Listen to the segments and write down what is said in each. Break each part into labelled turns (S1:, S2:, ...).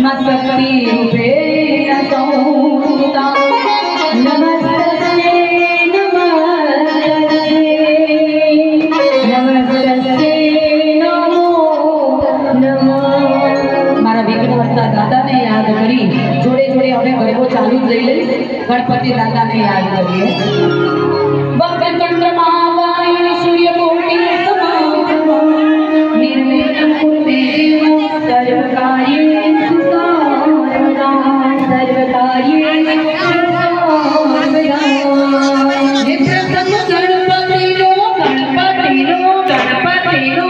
S1: मस्ती रूपे संस्कृता नमस्ते नमस्ते नमो नमो मारा विघ्नहर्ता दादा ने याद करी जोड़े जोड़े हमें गरबो चालू लई लई गणपति दादा ने याद करिए वक्रतुंड महाकाय सूर्यकोटि समप्रभा निर्विघ्नं कुरु मे देव सर्वकार्येषु सर्वदा सर्वकार्येषु सर्वदा हे प्रथम गणपति नो गणपति नो गणपति नो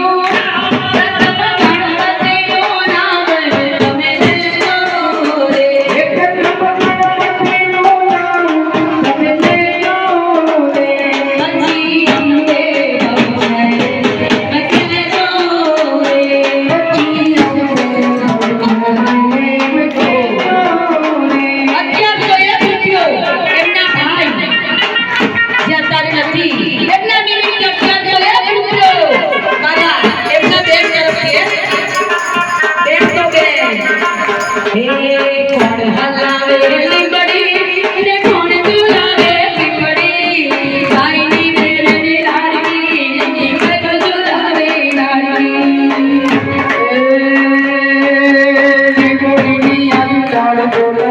S2: Thank you.